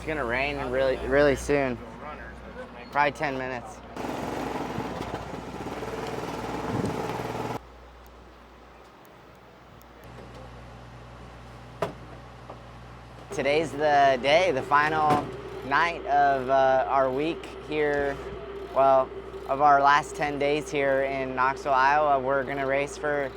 It's gonna rain and really soon. Probably 10 minutes. Today's the day, the final night of our week here, well, of our last 10 days here in Knoxville, Iowa. We're gonna race for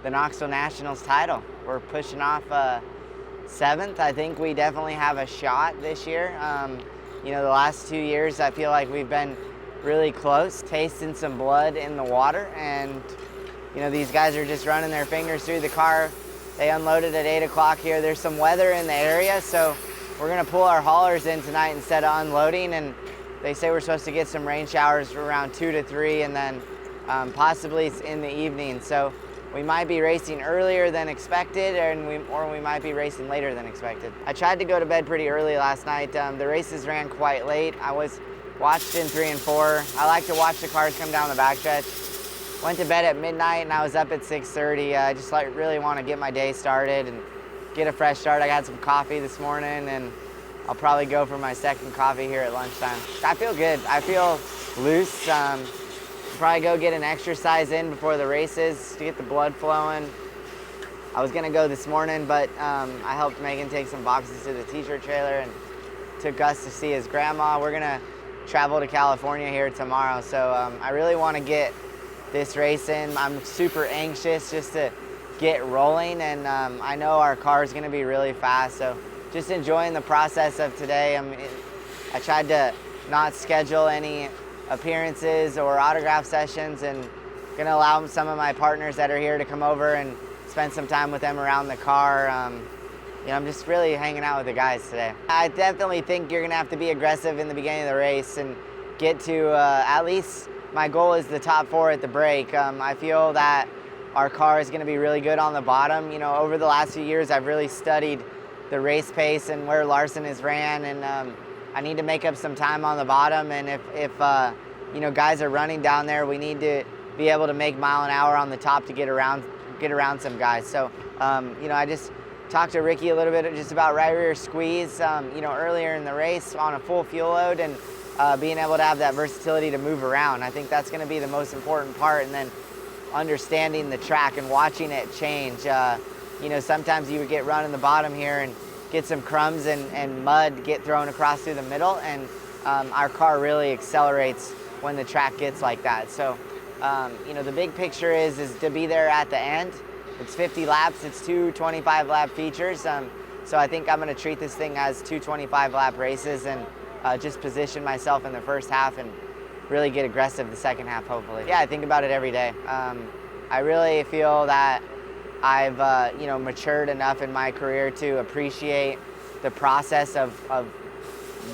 the Knoxville Nationals title. We're pushing off 7th. I think we definitely have a shot this year. You know, the last 2 years, I feel like we've been really close, tasting some blood in the water, and you know, these guys are just running their fingers through the car. They unloaded at 8 o'clock here. There's some weather in the area, so we're gonna pull our haulers in tonight instead of unloading, and they say we're supposed to get some rain showers around 2 to 3, and then possibly in the evening. So we might be racing earlier than expected, or we might be racing later than expected. I tried to go to bed pretty early last night. The races ran quite late. I watched in 3 and 4. I like to watch the cars come down the backstretch. Went to bed at midnight and I was up at 6:30. I just really want to get my day started and get a fresh start. I got some coffee this morning and I'll probably go for my second coffee here at lunchtime. I feel good. I feel loose. Probably go get an exercise in before the races to get the blood flowing. I was gonna go this morning, but I helped Megan take some boxes to the t-shirt trailer and took Gus to see his grandma. We're gonna travel to California here tomorrow, so I really want to get this race in. I'm super anxious just to get rolling, and I know our car is going to be really fast, so just enjoying the process of today. I tried to not schedule any appearances or autograph sessions, and going to allow some of my partners that are here to come over and spend some time with them around the car. You know, I'm just really hanging out with the guys today. I definitely think you're going to have to be aggressive in the beginning of the race and get to at least, my goal is the top 4 at the break. I feel that our car is going to be really good on the bottom. You know, over the last few years, I've really studied the race pace and where Larson has ran, and I need to make up some time on the bottom. And if you know, guys are running down there, we need to be able to make mile an hour on the top to get around some guys. So, you know, I just talked to Ricky a little bit just about right rear squeeze, you know, earlier in the race on a full fuel load, and being able to have that versatility to move around. I think that's going to be the most important part, and then understanding the track and watching it change. You know, sometimes you would get run in the bottom here and get some crumbs and mud get thrown across through the middle, and our car really accelerates when the track gets like that. So, you know, the big picture is to be there at the end. It's 50 laps, it's 2 25-lap features. So I think I'm going to treat this thing as 2 25-lap races, and just position myself in the first half and really get aggressive the second half, hopefully. Yeah, I think about it every day. I really feel that I've you know, matured enough in my career to appreciate the process of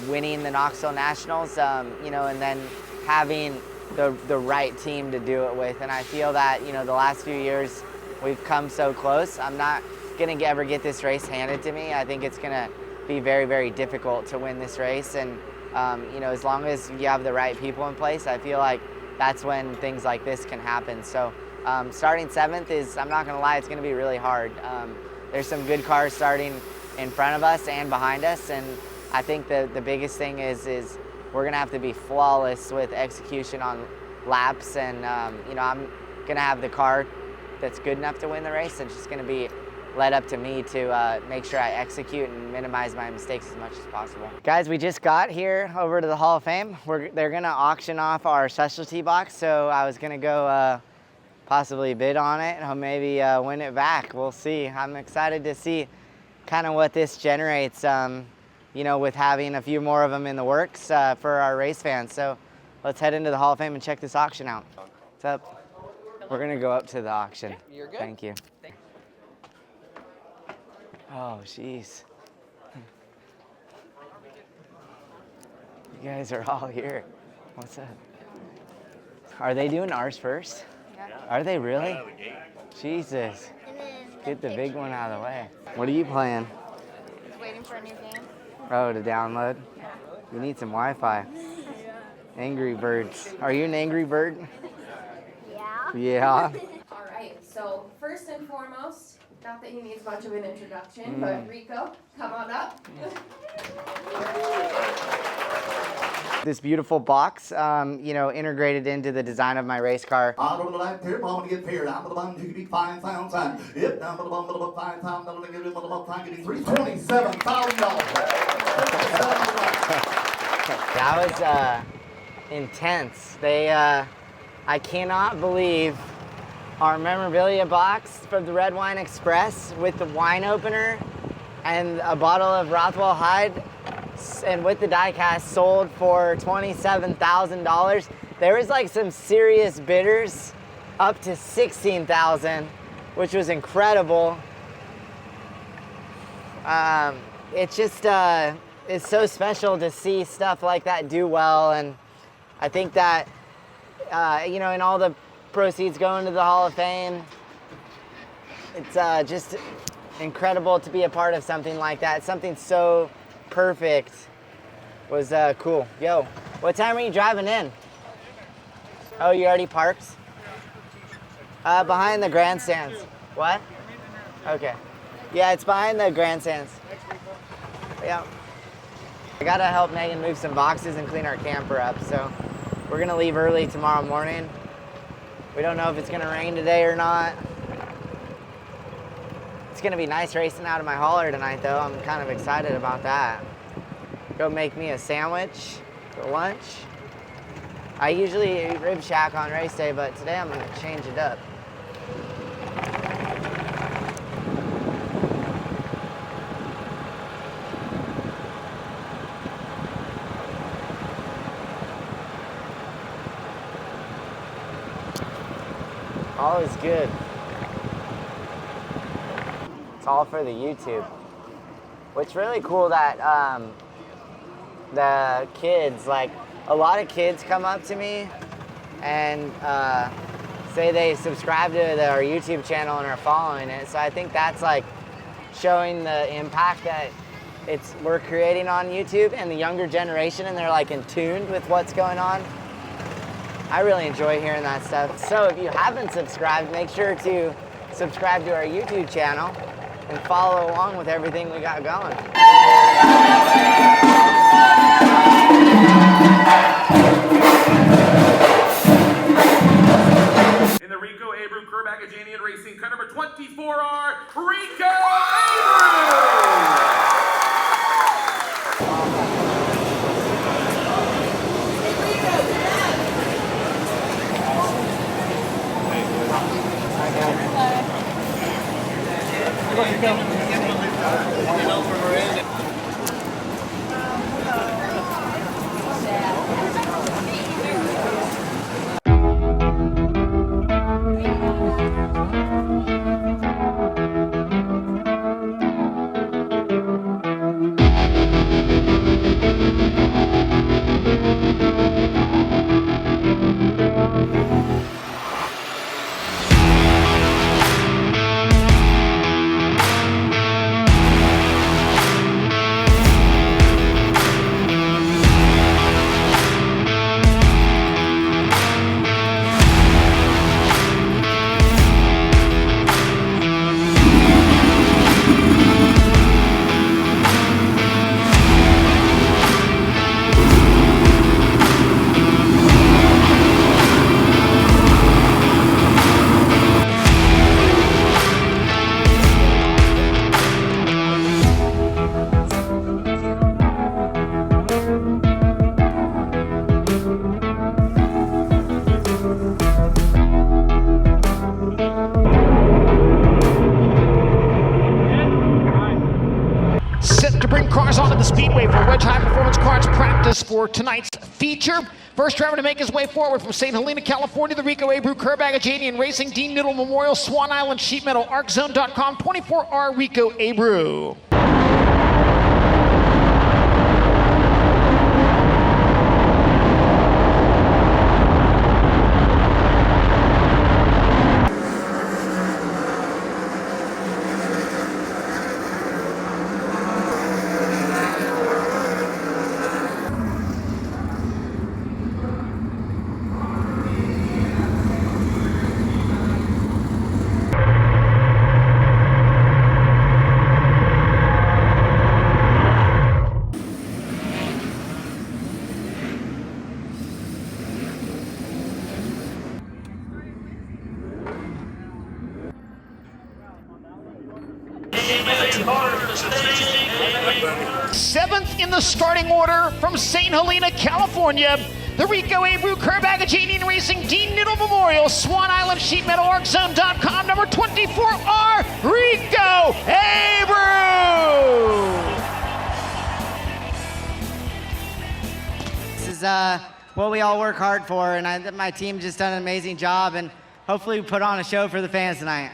winning the Knoxville Nationals, you know, and then having the right team to do it with. And I feel that, you know, the last few years we've come so close. I'm not going to ever get this race handed to me. I think it's going to be very, very difficult to win this race, and you know, as long as you have the right people in place, I feel like that's when things like this can happen. So starting 7th is, I'm not gonna lie, it's gonna be really hard. There's some good cars starting in front of us and behind us, and I think the biggest thing is we're gonna have to be flawless with execution on laps, and you know, I'm gonna have the car that's good enough to win the race. It's just gonna be led up to me to make sure I execute and minimize my mistakes as much as possible. Guys, we just got here over to the Hall of Fame. They're gonna auction off our specialty box, so I was gonna go possibly bid on it or maybe win it back. We'll see. I'm excited to see kind of what this generates, you know, with having a few more of them in the works for our race fans. So let's head into the Hall of Fame and check this auction out. What's up? We're gonna go up to the auction. Okay, you're good. Thank you. Oh, jeez. You guys are all here. What's up? Are they doing ours first? Yeah. Are they really? Jesus. Get the big one out of the way. What are you playing? Just waiting for a new game. Oh, to download? Yeah. You need some Wi-Fi. Angry Birds. Are you an Angry Bird? Yeah. Yeah. All right, so first and foremost, Not that he needs much of an introduction, but Rico, come on up. This beautiful box, you know, integrated into the design of my race car. I'm going to like here, I'm going to get paired. I'm the one who can be fine, sound, sign. Yep, I'm the one with the fine, sound, I'm going to give him the fine, getting $327,000. That was intense. I cannot believe our memorabilia box from the Red Wine Express with the wine opener and a bottle of Rothwell Hyde and with the diecast sold for $27,000. There was like some serious bidders up to $16,000, which was incredible. It's just, it's so special to see stuff like that do well. And I think that, you know, in all the proceeds going to the Hall of Fame, it's just incredible to be a part of something like that. Something so perfect was cool. Yo, what time are you driving in? Oh, you already parked? Behind the grandstands. What? Okay. Yeah, it's behind the grandstands. Yeah. I gotta help Megan move some boxes and clean our camper up, so we're gonna leave early tomorrow morning. We don't know if it's gonna rain today or not. It's gonna be nice racing out of my hauler tonight though. I'm kind of excited about that. Go make me a sandwich for lunch. I usually eat Rib Shack on race day, but today I'm gonna change it up. All is good. It's all for the YouTube. What's really cool that the kids, like a lot of kids come up to me and say they subscribe to our YouTube channel and are following it. So I think that's like showing the impact that we're creating on YouTube and the younger generation, and they're like in tune with what's going on. I really enjoy hearing that stuff. So if you haven't subscribed, make sure to subscribe to our YouTube channel and follow along with everything we got going. In the Rico Abreu Curb-Agajanian Racing, car number 24R, Rico Abreu! Cars onto the speedway for Wedge High Performance Cards practice for tonight's feature. First driver to make his way forward from St. Helena, California, the Rico Abreu Curb-Agajanian Racing, Dean Niddle Memorial, Swan Island Sheet Metal, ArcZone.com, 24R Rico Abreu. Seventh in the starting order from St. Helena, California, the Rico Abreu Kerr-Bagajanian Racing Dean Niddle Memorial Swan Island Sheet Metal ArcZone.com number 24R, Rico Abreu! This is what we all work hard for, and my team just done an amazing job, and hopefully we put on a show for the fans tonight.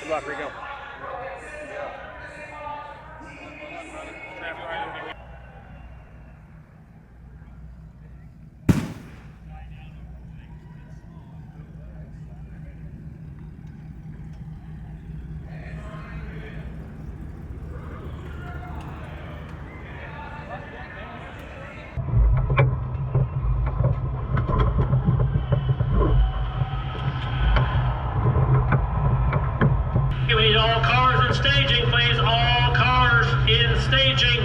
Good luck, Rico. We need all cars in staging, please. All cars in staging.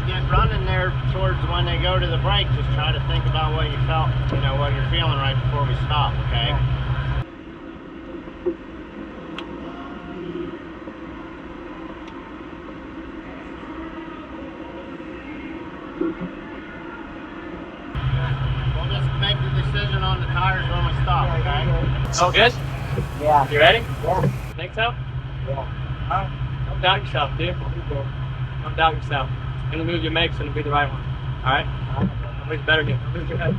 Get running there towards when they go to the break. Just try to think about what you felt, what you're feeling right before we stop, okay? We'll just make the decision on the tires when we stop, okay? All good? Yeah. You ready? Yeah. Think so? Yeah. Alright. Don't doubt yourself, dude. Don't doubt yourself. Any move you make is going to be the right one. Alright? Always better get. Don't lose your head.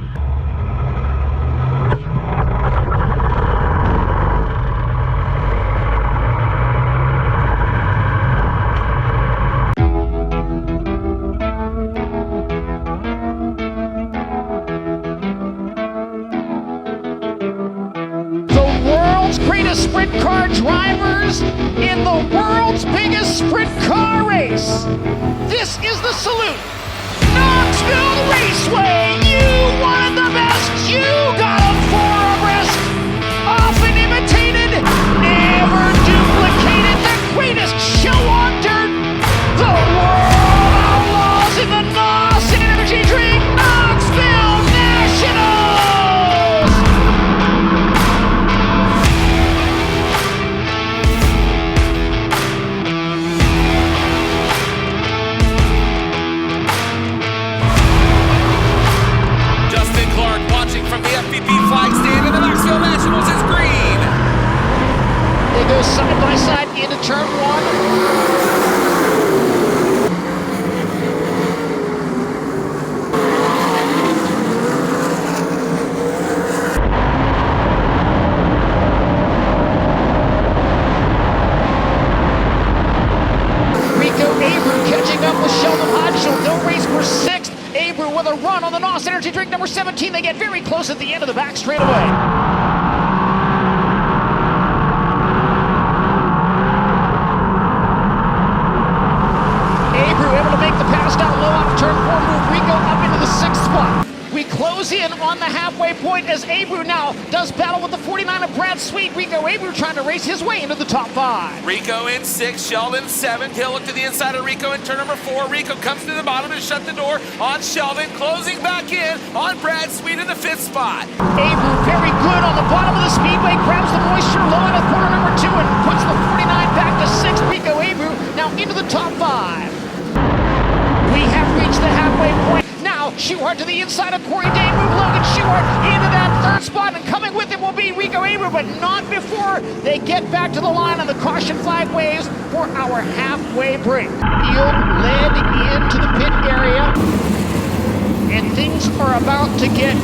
Greatest sprint car drivers in the world's biggest sprint car race. This is the salute. Knoxville Raceway, you wanted the best, you got them for a risk. Often imitated, never duplicated, the greatest show on dirt. The World Outlaws in the NOS Energy Drink Knoxville Nationals. From the FPP flag stand, and the Knoxville Nationals is green. They go side by side into turn one. Rico Abreu catching up with Sheldon Hodgson. They'll race for sixth. Abreu with a run on the NOS Energy Drink number 17. They get very close at the end of the back straightaway. Abreu able to make the pass down low off turn 4, move Rico up into the 6th spot. We close in on the halfway point as Abreu now does battle with the 49 of Brad Sweet. Rico Abreu trying to race his way into the top 5. Rico in 6, Sheldon 7. He'll look to the inside of Rico in turn number 4. Rico comes to the bottom and shut the door on Sheldon, closing back in on Brad Sweet in the 5th spot. Abreu very good on the bottom of the speedway, grabs the moisture low in corner number 2 and puts the 49 back to 6th. Rico Abreu now into the top 5. We have reached the halfway point. Now, Schuhart to the inside of Corey Day, move Logan Schuhart into that 3rd spot, and coming with him will be Rico Abreu, but not before they get back to the line and the caution flag waves for our halfway break. Field led into the pit area, and things are about to get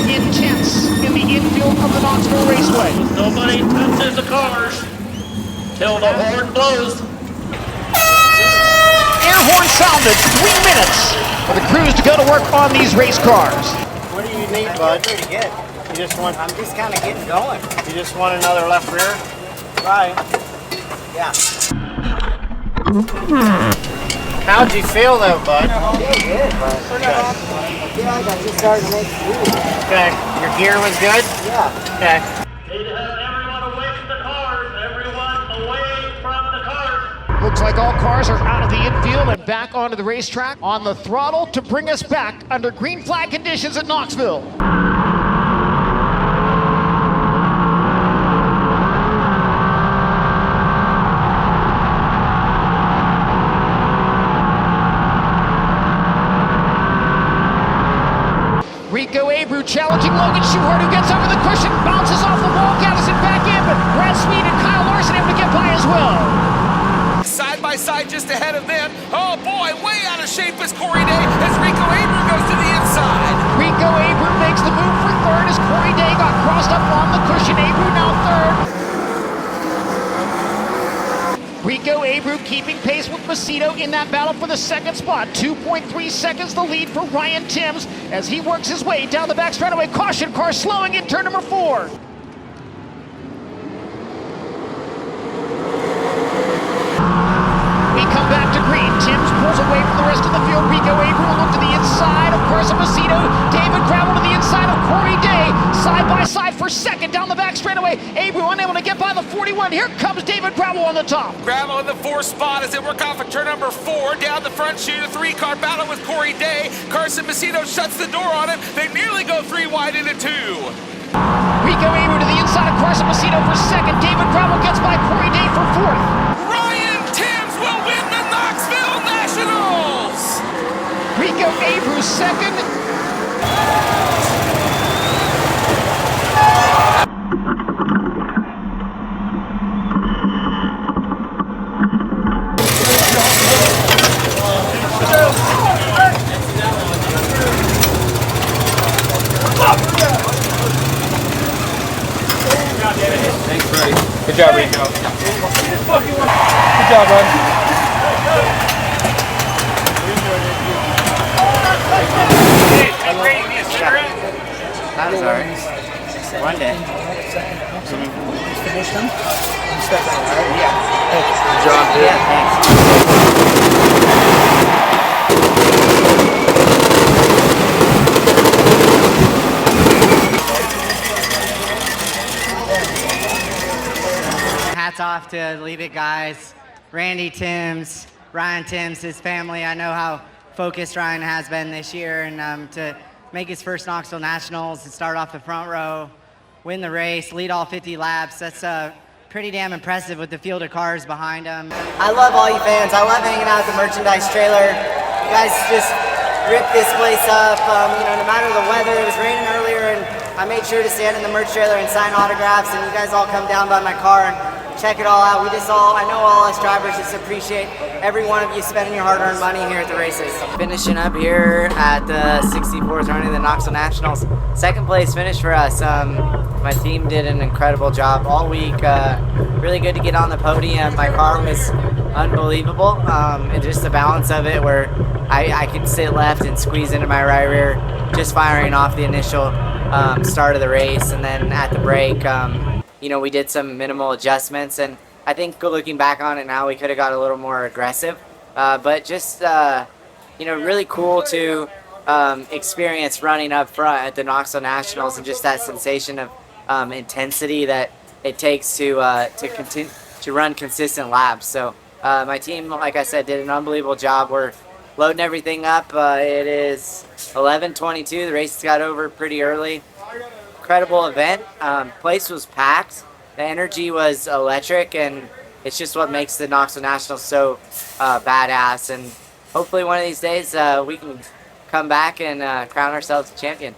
intense in the infield of the Knoxville Raceway. Nobody touches the cars till the horn blows. Air horn sounded, 3 minutes for the crews to go to work on these race cars. What do you need, bud? Pretty good. You just want I'm just kind of getting going. you just want another left rear? Right. Yeah. How'd you feel though, bud? I feel good, but I feel like I'm just starting to make speed. Okay. Your gear was good? Yeah. Okay. Need to have everyone away from the cars. Everyone away from the cars. Looks like all cars are out of the infield and back onto the racetrack on the throttle to bring us back under green flag conditions at Knoxville. challenging Logan Schuhart, who gets over the cushion, bounces off the wall, gathers it back in, but Brad Sweet and Kyle Larson able to get by as well. Side by side just ahead of them. Oh boy, way out of shape is Corey Day as Rico Abreu goes to the inside. Rico Abreu makes the move for third as Corey Day got crossed up on the cushion. Abreu now third. Rico Abreu keeping pace with Macedo in that battle for the second spot. 2.3 seconds the lead for Ryan Timms as he works his way down the back straightaway. Caution car slowing in turn number 4. We come back to green. Timms pulls away from the rest of the field. Rico Abreu will look to the inside of Carson Macedo. David Gravel to the inside of Corey Day. Side by side for second down the back straightaway. Abreu unable to get by the 41. Here comes David Gravel on the top. Gravel in the 4th spot as they work off of turn number 4. Down the front chute, a 3-car battle with Corey Day. Carson Macedo shuts the door on him. They nearly go 3 wide into 2. Rico Abreu to the inside of Carson Macedo for second. David Gravel gets by Corey Day for 4th. Ryan Timms will win the Knoxville Nationals. Rico Abreu second. Thanks, buddy. Good job, Rico. Good job, bud. That was alright. One day. Finish them? Yeah. Good job, dude. Yeah, thanks. Hats off to Leave It guys, Randy Timms, Ryan Timms, his family. I know how focused Ryan has been this year, and to make his first Knoxville Nationals and start off the front row, win the race, lead all 50 laps, that's pretty damn impressive with the field of cars behind him. I love all you fans. I love hanging out at the merchandise trailer. You guys just ripped this place up. No matter the weather, it was raining earlier, and I made sure to stand in the merch trailer and sign autographs, and you guys all come down by my car and check it all out. I know all us drivers just appreciate every one of you spending your hard-earned money here at the races. Finishing up here at the 64th running of the Knoxville Nationals. Second place finish for us. My team did an incredible job all week. Really good to get on the podium. My car was unbelievable. And just the balance of it where I could sit left and squeeze into my right rear, just firing off the initial start of the race. And then at the break, we did some minimal adjustments, and I think looking back on it now, we could have got a little more aggressive. But just, really cool to experience running up front at the Knoxville Nationals and just that sensation of intensity that it takes to run consistent laps. So my team, like I said, did an unbelievable job. We're loading everything up. It is 11:22. The race got over pretty early. Incredible event. Place was packed. The energy was electric, and it's just what makes the Knoxville Nationals so badass. And hopefully one of these days we can come back and crown ourselves champion.